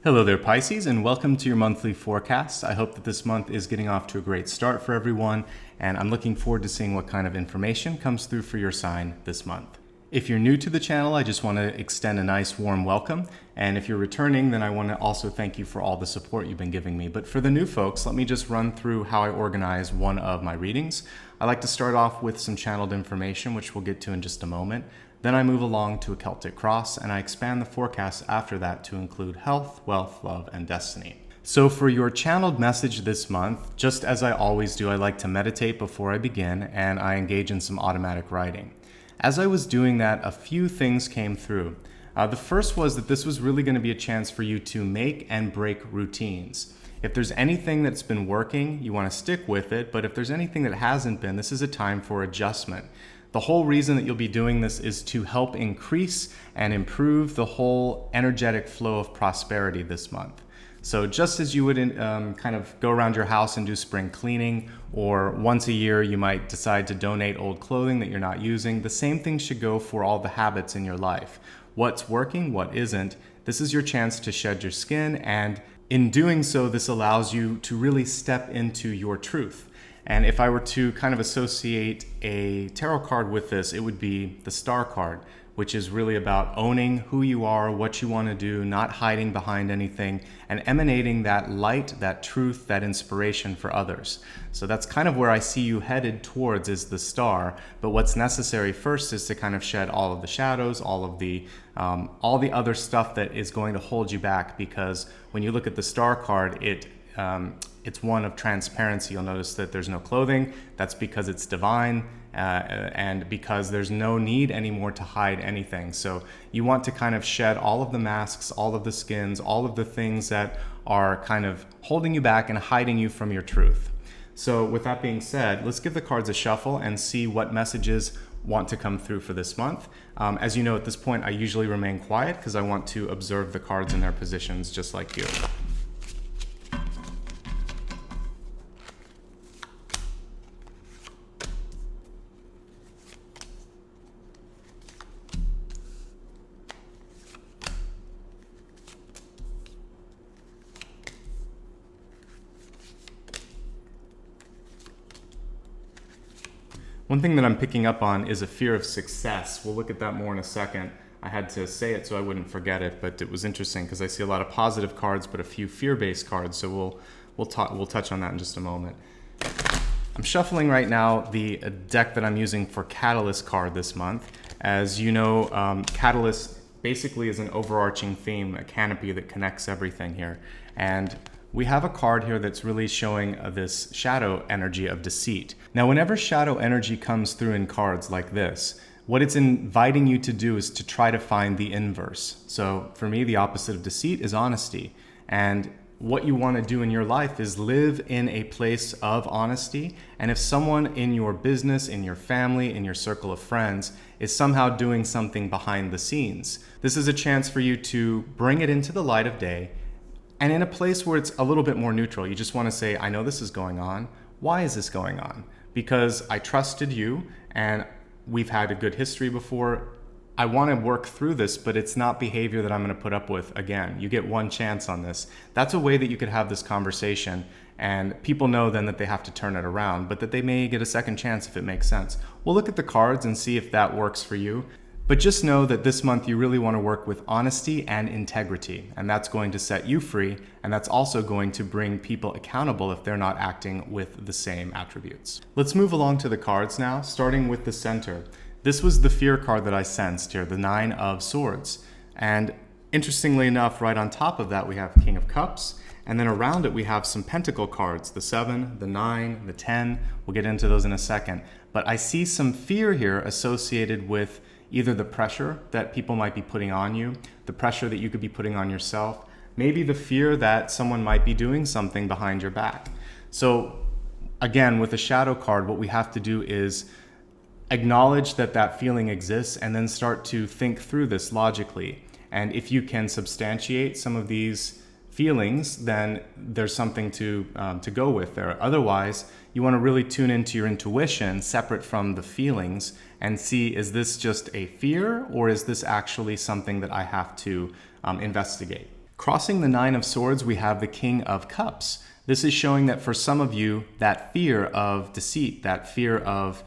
Hello there, Pisces, and welcome to your monthly forecast. I hope that this month is getting off to a great start for everyone, and I'm looking forward to seeing what kind of information comes through for your sign this month. If you're new to the channel, I just want to extend a nice warm welcome, and if you're returning, then I want to also thank you for all the support you've been giving me. But for the new folks, let me just run through how I organize one of my readings. I like to start off with some channeled information, which we'll get to in just a moment. Then I move along to a Celtic cross, and I expand the forecast after that to include health, wealth, love, and destiny. So for your channeled message this month, just as I always do, I like to meditate before I begin, and I engage in some automatic writing. As I was doing that, a few things came through. The first was that this was really going to be a chance for you to make and break routines. If there's anything that's been working, you want to stick with it, but if there's anything that hasn't been, this is a time for adjustment. The whole reason that you'll be doing this is to help increase and improve the whole energetic flow of prosperity this month. So just as you would kind of go around your house and do spring cleaning, or once a year you might decide to donate old clothing that you're not using, the same thing should go for all the habits in your life. What's working, what isn't. This is your chance to shed your skin, and in doing so, this allows you to really step into your truth. And if I were to kind of associate a tarot card with this, it would be the Star card, which is really about owning who you are, what you want to do, not hiding behind anything, and emanating that light, that truth, that inspiration for others. So that's kind of where I see you headed towards, is the Star. But what's necessary first is to kind of shed all of the shadows, all the other stuff that is going to hold you back. Because when you look at the Star card, it's one of transparency. You'll notice that there's no clothing. That's because it's divine, and because there's no need anymore to hide anything. So you want to kind of shed all of the masks, all of the skins, all of the things that are kind of holding you back and hiding you from your truth. So with that being said, let's give the cards a shuffle and see what messages want to come through for this month. As you know, at this point, I usually remain quiet because I want to observe the cards in their positions just like you. One thing that I'm picking up on is a fear of success. We'll look at that more in a second. I had to say it so I wouldn't forget it, but it was interesting because I see a lot of positive cards, but a few fear-based cards. So we'll touch on that in just a moment. I'm shuffling right now the deck that I'm using for Catalyst card this month. As you know, Catalyst basically is an overarching theme, a canopy that connects everything here. And we have a card here that's really showing this shadow energy of deceit. Now, whenever shadow energy comes through in cards like this, what it's inviting you to do is to try to find the inverse. So for me, the opposite of deceit is honesty. And what you want to do in your life is live in a place of honesty. And if someone in your business, in your family, in your circle of friends is somehow doing something behind the scenes, this is a chance for you to bring it into the light of day. And in a place where it's a little bit more neutral, you just want to say, I know this is going on. Why is this going on? Because I trusted you and we've had a good history before. I want to work through this, but it's not behavior that I'm going to put up with again. You get one chance on this. That's a way that you could have this conversation, and people know then that they have to turn it around, but that they may get a second chance if it makes sense. We'll look at the cards and see if that works for you. But just know that this month you really want to work with honesty and integrity, and that's going to set you free, and that's also going to bring people accountable if they're not acting with the same attributes. Let's move along to the cards now, starting with the center. This was the fear card that I sensed here, the Nine of Swords. And interestingly enough, right on top of that we have King of Cups, and then around it we have some Pentacle cards, the 7, the 9, the 10. We'll get into those in a second. But I see some fear here associated with either the pressure that people might be putting on you, the pressure that you could be putting on yourself, maybe the fear that someone might be doing something behind your back. So again, with the shadow card, what we have to do is acknowledge that that feeling exists and then start to think through this logically. And if you can substantiate some of these feelings, then there's something to go with there. Otherwise, you want to really tune into your intuition separate from the feelings and see, is this just a fear or is this actually something that I have to investigate? Crossing the Nine of Swords, we have the King of Cups. This is showing that for some of you, that fear of deceit, that fear of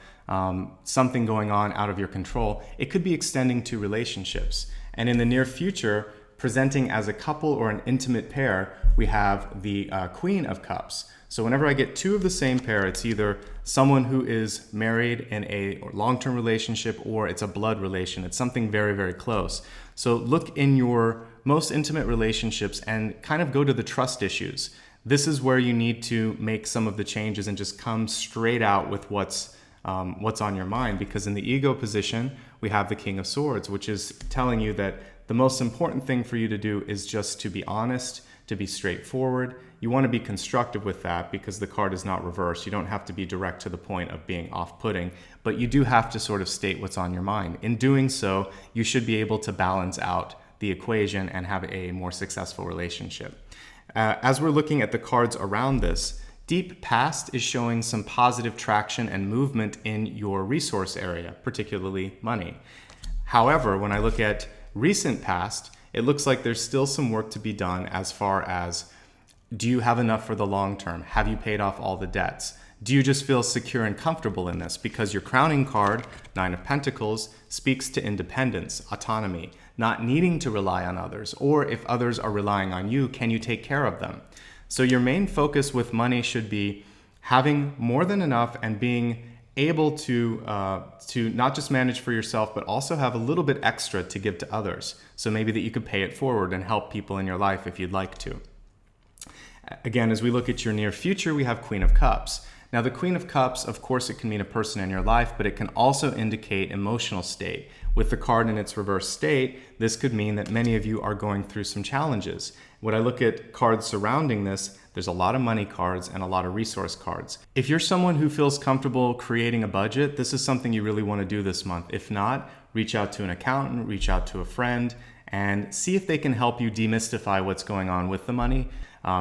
something going on out of your control, it could be extending to relationships. And in the near future, presenting as a couple or an intimate pair, we have the Queen of Cups. So whenever I get two of the same pair, it's either someone who is married in a long-term relationship or it's a blood relation. It's something very, very close. So look in your most intimate relationships and kind of go to the trust issues. This is where you need to make some of the changes and just come straight out with what's on your mind, because in the ego position, we have the King of Swords, which is telling you that the most important thing for you to do is just to be honest, to be straightforward. You want to be constructive with that because the card is not reversed. You don't have to be direct to the point of being off-putting, but you do have to sort of state what's on your mind. In doing so, you should be able to balance out the equation and have a more successful relationship. As we're looking at the cards around this, Deep Past is showing some positive traction and movement in your resource area, particularly money. However, when I look at Recent Past, it looks like there's still some work to be done as far as, do you have enough for the long term? Have you paid off all the debts? Do you just feel secure and comfortable in this? Because your crowning card, Nine of Pentacles, speaks to independence, autonomy, not needing to rely on others, or if others are relying on you, can you take care of them? So your main focus with money should be having more than enough and being able to not just manage for yourself, but also have a little bit extra to give to others. So maybe that you could pay it forward and help people in your life if you'd like to. Again, as we look at your near future, we have Queen of Cups. Now, the Queen of Cups, of course, it can mean a person in your life, but it can also indicate emotional state. With the card in its reverse state, this could mean that many of you are going through some challenges. When I look at cards surrounding this, there's a lot of money cards and a lot of resource cards. If you're someone who feels comfortable creating a budget, this is something you really want to do this month. If not, reach out to an accountant, reach out to a friend, and see if they can help you demystify what's going on with the money,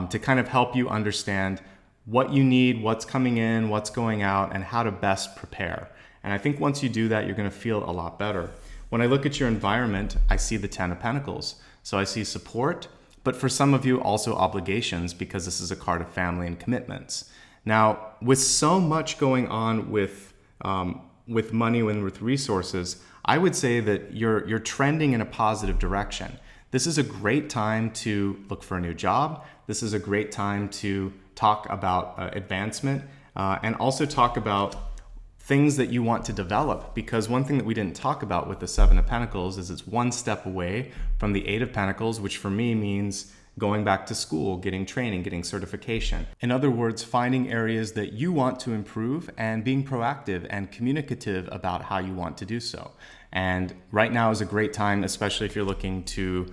to kind of help you understand what you need, what's coming in, what's going out, and how to best prepare. And I think once you do that, you're going to feel a lot better. When I look at your environment, I see the Ten of Pentacles. So I see support, but for some of you also obligations, because this is a card of family and commitments. Now, with so much going on with money and with resources, I would say that you're trending in a positive direction. This is a great time to look for a new job. This is a great time to talk about advancement and also talk about things that you want to develop, because one thing that we didn't talk about with the Seven of Pentacles is it's one step away from the Eight of Pentacles, which for me means going back to school, getting training, getting certification. In other words, finding areas that you want to improve and being proactive and communicative about how you want to do so. And right now is a great time, especially if you're looking to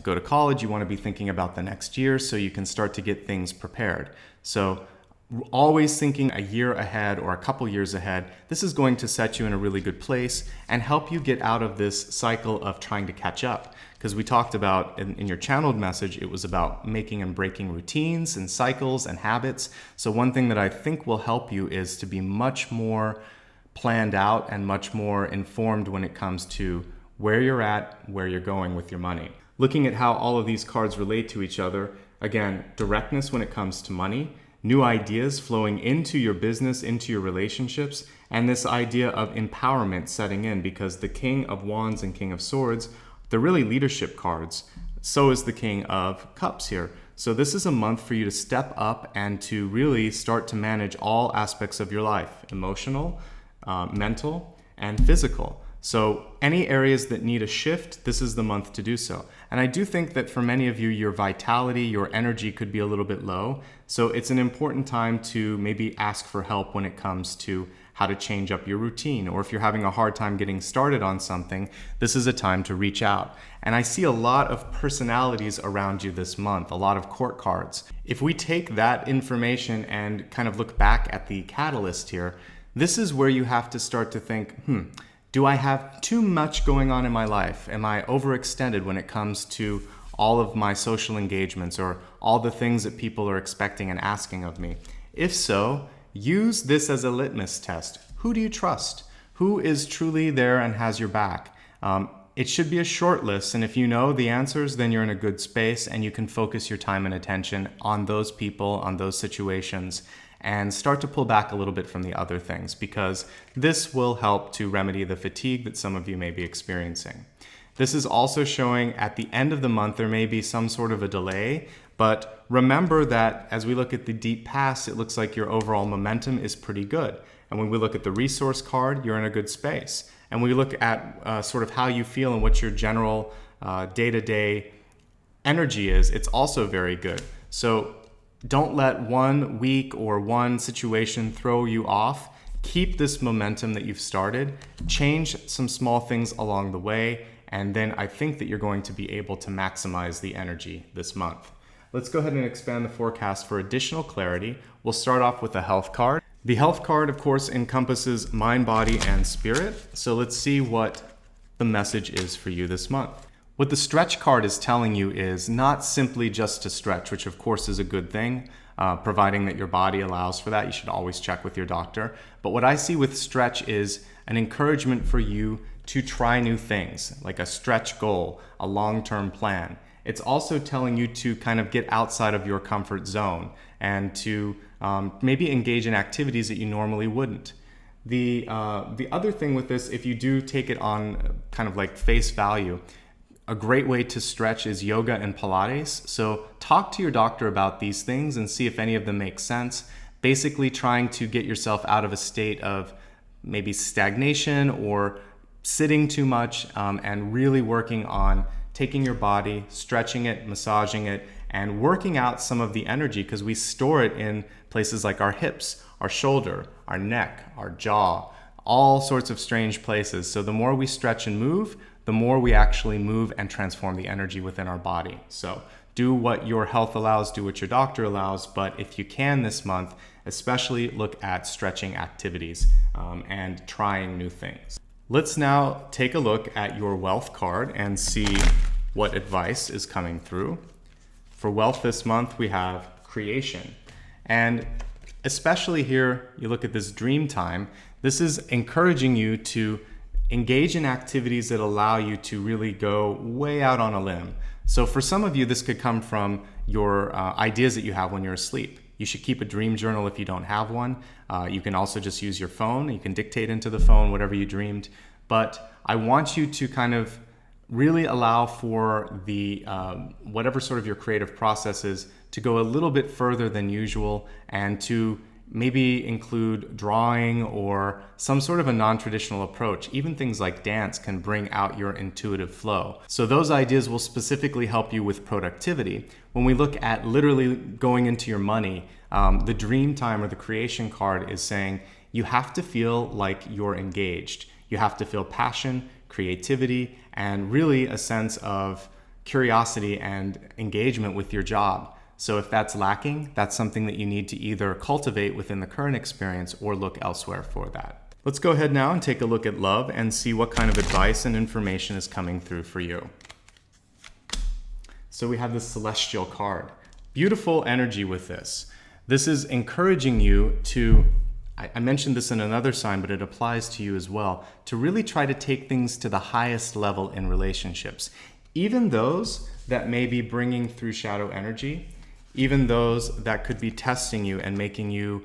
go to college. You want to be thinking about the next year so you can start to get things prepared. So always thinking a year ahead or a couple years ahead, this is going to set you in a really good place and help you get out of this cycle of trying to catch up. Because we talked about in your channeled message, it was about making and breaking routines and cycles and habits. So one thing that I think will help you is to be much more planned out and much more informed when it comes to where you're at, where you're going with your money. Looking at how all of these cards relate to each other, again, directness when it comes to money, new ideas flowing into your business, into your relationships, and this idea of empowerment setting in, because the King of Wands and King of Swords, they're really leadership cards. So is the King of Cups here. So this is a month for you to step up and to really start to manage all aspects of your life, emotional, mental, and physical. So any areas that need a shift, this is the month to do so. And I do think that for many of you, your vitality, your energy could be a little bit low. So it's an important time to maybe ask for help when it comes to how to change up your routine. Or if you're having a hard time getting started on something, this is a time to reach out. And I see a lot of personalities around you this month, a lot of court cards. If we take that information and kind of look back at the catalyst here, this is where you have to start to think, do I have too much going on in my life? Am I overextended when it comes to all of my social engagements or all the things that people are expecting and asking of me? If so, use this as a litmus test. Who do you trust? Who is truly there and has your back? It should be a short list, and if you know the answers, then you're in a good space and you can focus your time and attention on those people, on those situations, and start to pull back a little bit from the other things, because this will help to remedy the fatigue that some of you may be experiencing. This is also showing at the end of the month there may be some sort of a delay, but remember that as we look at the deep past, it looks like your overall momentum is pretty good. And when we look at the resource card, you're in a good space. And when we look at sort of how you feel and what your general day-to-day energy is, it's also very good. So don't let 1 week or one situation throw you off. Keep this momentum that you've started. Change some small things along the way, and then I think that you're going to be able to maximize the energy this month. Let's go ahead and expand the forecast for additional clarity. We'll start off with the health card. The health card, of course, encompasses mind, body, and spirit. So let's see what the message is for you this month. What the stretch card is telling you is not simply just to stretch, which of course is a good thing, providing that your body allows for that. You should always check with your doctor. But what I see with stretch is an encouragement for you to try new things, like a stretch goal, a long-term plan. It's also telling you to kind of get outside of your comfort zone and to maybe engage in activities that you normally wouldn't. The other thing with this, if you do take it on kind of like face value, a great way to stretch is yoga and Pilates. So talk to your doctor about these things and see if any of them make sense. Basically trying to get yourself out of a state of maybe stagnation or sitting too much, and really working on taking your body, stretching it, massaging it, and working out some of the energy, because we store it in places like our hips, our shoulder, our neck, our jaw, all sorts of strange places. So the more we stretch and move, the more we actually move and transform the energy within our body. So do what your health allows, do what your doctor allows, but if you can this month, especially look at stretching activities and trying new things. Let's now take a look at your wealth card and see what advice is coming through. For wealth this month, we have creation. And especially here, you look at this dream time, this is encouraging you to engage in activities that allow you to really go way out on a limb. So for some of you, this could come from your ideas that you have when you're asleep. You should keep a dream journal if you don't have one. You can also just use your phone. You can dictate into the phone whatever you dreamed. But I want you to kind of really allow for the whatever sort of your creative process is to go a little bit further than usual, and to maybe include drawing or some sort of a non-traditional approach. Even things like dance can bring out your intuitive flow. So those ideas will specifically help you with productivity. When we look at literally going into your money, the dream time or the creation card is saying you have to feel like you're engaged. You have to feel passion, creativity, and really a sense of curiosity and engagement with your job. So if that's lacking, that's something that you need to either cultivate within the current experience or look elsewhere for that. Let's go ahead now and take a look at love and see what kind of advice and information is coming through for you. So we have this celestial card. Beautiful energy with this. This is encouraging you to, I mentioned this in another sign, but it applies to you as well, to really try to take things to the highest level in relationships. Even those that may be bringing through shadow energy, even those that could be testing you and making you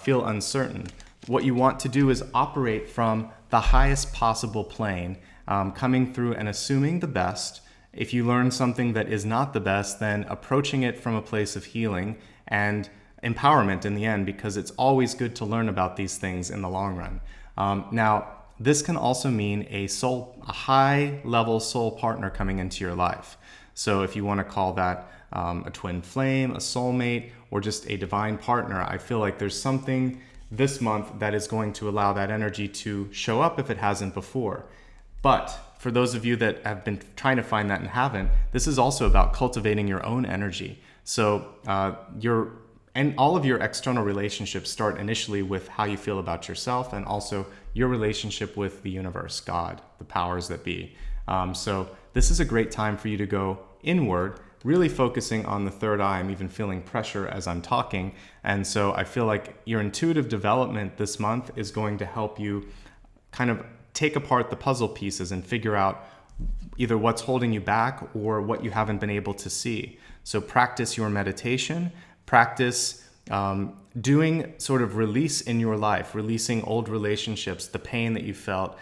feel uncertain. What you want to do is operate from the highest possible plane, coming through and assuming the best. If you learn something that is not the best, then approaching it from a place of healing and empowerment in the end, because it's always good to learn about these things in the long run. Now, this can also mean a high-level soul partner coming into your life. So if you want to call that a twin flame, a soulmate, or just a divine partner, I feel like there's something this month that is going to allow that energy to show up if it hasn't before. But for those of you that have been trying to find that and haven't, this is also about cultivating your own energy. So all of your external relationships start initially with how you feel about yourself, and also your relationship with the universe, God, the powers that be. So this is a great time for you to go inward, really focusing on the third eye. I'm even feeling pressure as I'm talking. And so I feel like your intuitive development this month is going to help you kind of take apart the puzzle pieces and figure out either what's holding you back or what you haven't been able to see. So practice your meditation, practice doing sort of release in your life, releasing old relationships, the pain that you felt,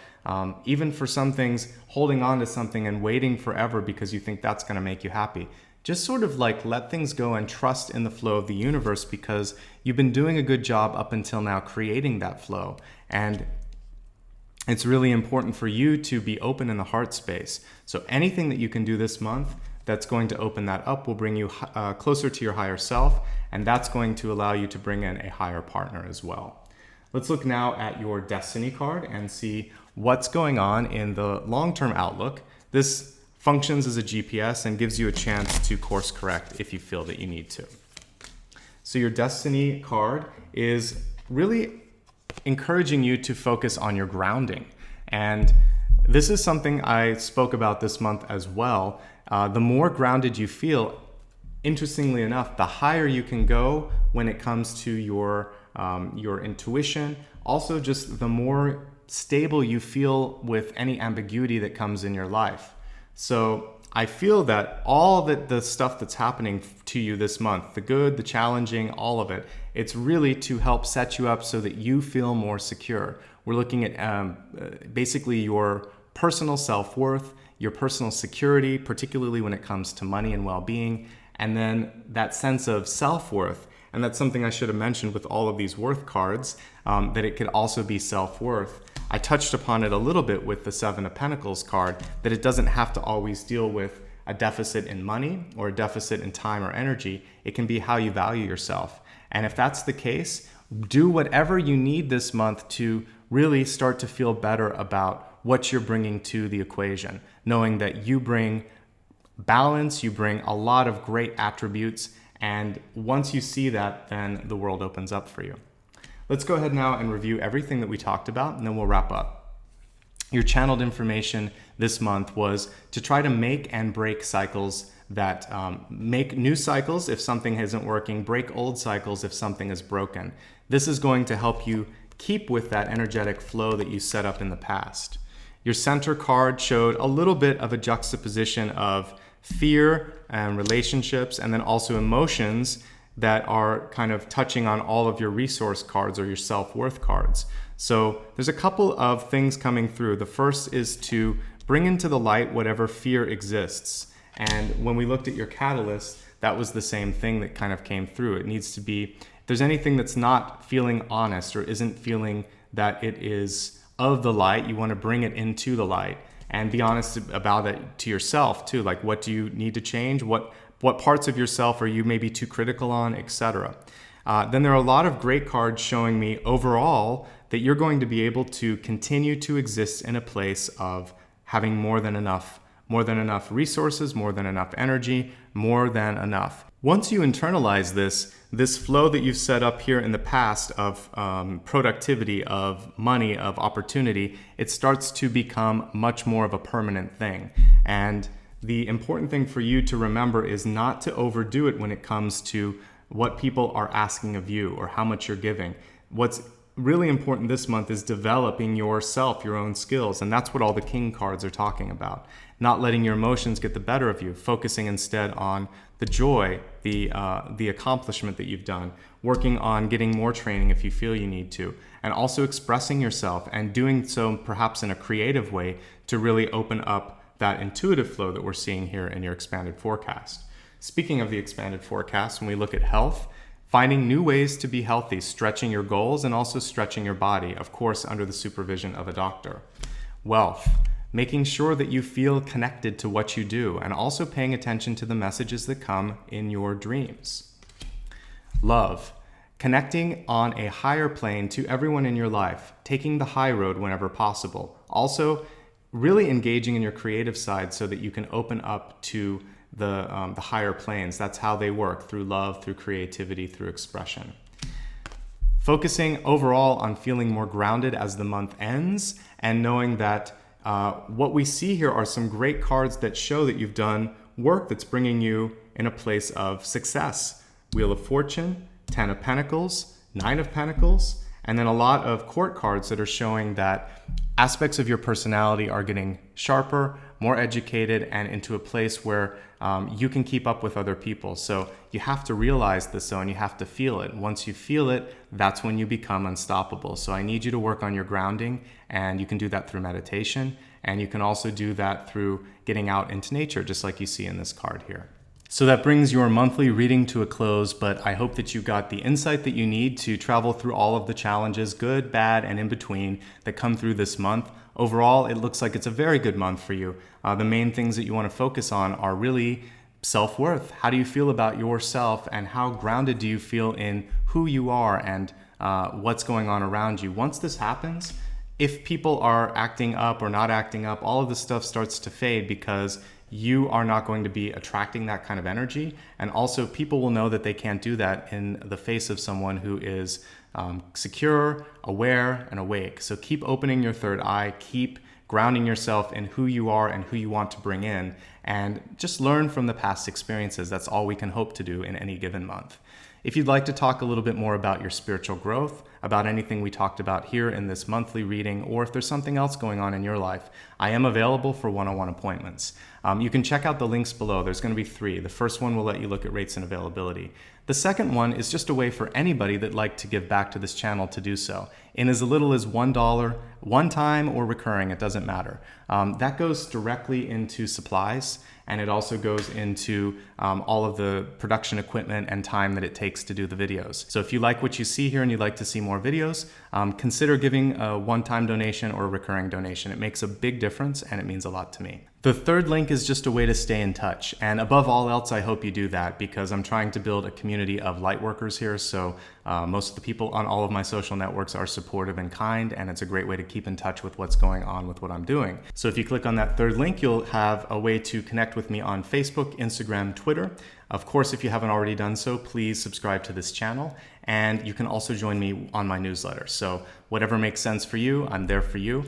even for some things, holding on to something and waiting forever because you think that's going to make you happy. Just sort of like let things go and trust in the flow of the universe, because you've been doing a good job up until now creating that flow. And it's really important for you to be open in the heart space. So anything that you can do this month that's going to open that up will bring you closer to your higher self, and that's going to allow you to bring in a higher partner as well. Let's look now at your destiny card and see what's going on in the long-term outlook. This functions as a GPS and gives you a chance to course correct if you feel that you need to. So your destiny card is really encouraging you to focus on your grounding. And this is something I spoke about this month as well. The more grounded you feel, interestingly enough, the higher you can go when it comes to your intuition. Also, just the more stable you feel with any ambiguity that comes in your life. So I feel that all the stuff that's happening to you this month, the good, the challenging, all of it, it's really to help set you up so that you feel more secure. We're looking at basically your personal self-worth, your personal security, particularly when it comes to money and well-being, and then that sense of self-worth. And that's something I should have mentioned with all of these worth cards, that it could also be self-worth. I touched upon it a little bit with the Seven of Pentacles card, that it doesn't have to always deal with a deficit in money or a deficit in time or energy. It can be how you value yourself. And if that's the case, do whatever you need this month to really start to feel better about what you're bringing to the equation, knowing that you bring balance, you bring a lot of great attributes, and once you see that, then the world opens up for you. Let's go ahead now and review everything that we talked about, and then we'll wrap up. Your channeled information this month was to try to make and break cycles that make new cycles if something isn't working, break old cycles if something is broken. This is going to help you keep with that energetic flow that you set up in the past. Your center card showed a little bit of a juxtaposition of fear and relationships, and then also emotions that are kind of touching on all of your resource cards or your self-worth cards. So there's a couple of things coming through. The first is to bring into the light whatever fear exists. And when we looked at your catalyst, that was the same thing that kind of came through. It needs to be, if there's anything that's not feeling honest or isn't feeling that it is of the light, you want to bring it into the light and be honest about it to yourself too. Like, what do you need to change? What parts of yourself are you maybe too critical on, etc. Then there are a lot of great cards showing me overall that you're going to be able to continue to exist in a place of having more than enough resources, more than enough energy, more than enough. Once you internalize this flow that you've set up here in the past of productivity, of money, of opportunity, it starts to become much more of a permanent thing. And the important thing for you to remember is not to overdo it when it comes to what people are asking of you or how much you're giving. What's really important this month is developing yourself, your own skills. And that's what all the King cards are talking about. Not letting your emotions get the better of you, focusing instead on the joy, the accomplishment that you've done, working on getting more training if you feel you need to, and also expressing yourself and doing so perhaps in a creative way to really open up that intuitive flow that we're seeing here in your expanded forecast. Speaking of the expanded forecast, when we look at health, finding new ways to be healthy, stretching your goals and also stretching your body, of course, under the supervision of a doctor. Wealth, making sure that you feel connected to what you do and also paying attention to the messages that come in your dreams. Love, connecting on a higher plane to everyone in your life, taking the high road whenever possible. Also, really engaging in your creative side so that you can open up to the higher planes. That's how they work, through love, through creativity, through expression. Focusing overall on feeling more grounded as the month ends, and knowing that what we see here are some great cards that show that you've done work that's bringing you in a place of success. Wheel of Fortune, 10 of Pentacles, 9 of Pentacles, and then a lot of court cards that are showing that aspects of your personality are getting sharper, more educated, and into a place where you can keep up with other people. So you have to realize this though, and you have to feel it. Once you feel it, that's when you become unstoppable. So I need you to work on your grounding, and you can do that through meditation. And you can also do that through getting out into nature, just like you see in this card here. So that brings your monthly reading to a close, but I hope that you got the insight that you need to travel through all of the challenges, good, bad, and in between, that come through this month. Overall, it looks like it's a very good month for you. The main things that you want to focus on are really self-worth. How do you feel about yourself, and how grounded do you feel in who you are and what's going on around you? Once this happens, if people are acting up or not acting up, all of this stuff starts to fade because you are not going to be attracting that kind of energy. And also people will know that they can't do that in the face of someone who is secure, aware, and awake. So keep opening your third eye, keep grounding yourself in who you are and who you want to bring in, and just learn from the past experiences. That's all we can hope to do in any given month. If you'd like to talk a little bit more about your spiritual growth, about anything we talked about here in this monthly reading, or if there's something else going on in your life, I am available for one-on-one appointments. You can check out the links below. There's going to be 3. The first one will let you look at rates and availability. The second one is just a way for anybody that'd like to give back to this channel to do so. In as little as $1, one time or recurring, it doesn't matter. That goes directly into supplies, and it also goes into all of the production equipment and time that it takes to do the videos. So if you like what you see here and you'd like to see more videos, consider giving a one-time donation or a recurring donation. It makes a big difference, and it means a lot to me. The third link is just a way to stay in touch. And above all else, I hope you do that, because I'm trying to build a community of light workers here. So most of the people on all of my social networks are supportive and kind, and it's a great way to keep in touch with what's going on with what I'm doing. So if you click on that third link, you'll have a way to connect with me on Facebook, Instagram, Twitter. Of course, if you haven't already done so, please subscribe to this channel. And you can also join me on my newsletter. So whatever makes sense for you, I'm there for you.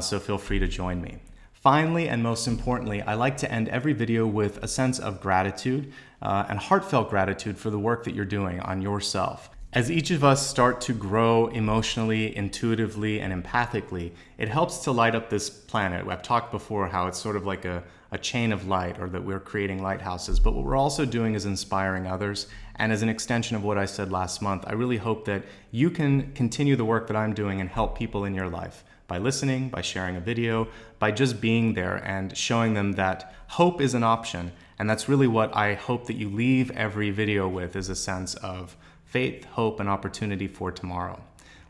So feel free to join me. Finally, and most importantly, I like to end every video with a sense of gratitude and heartfelt gratitude for the work that you're doing on yourself. As each of us start to grow emotionally, intuitively, and empathically, it helps to light up this planet. I've talked before how it's sort of like a chain of light, or that we're creating lighthouses, but what we're also doing is inspiring others. And as an extension of what I said last month, I really hope that you can continue the work that I'm doing and help people in your life by listening, by sharing a video, by just being there and showing them that hope is an option. And that's really what I hope that you leave every video with, is a sense of faith, hope, and opportunity for tomorrow.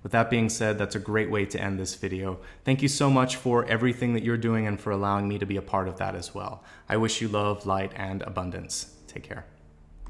With that being said, that's a great way to end this video. Thank you so much for everything that you're doing and for allowing me to be a part of that as well. I wish you love, light, and abundance. Take care.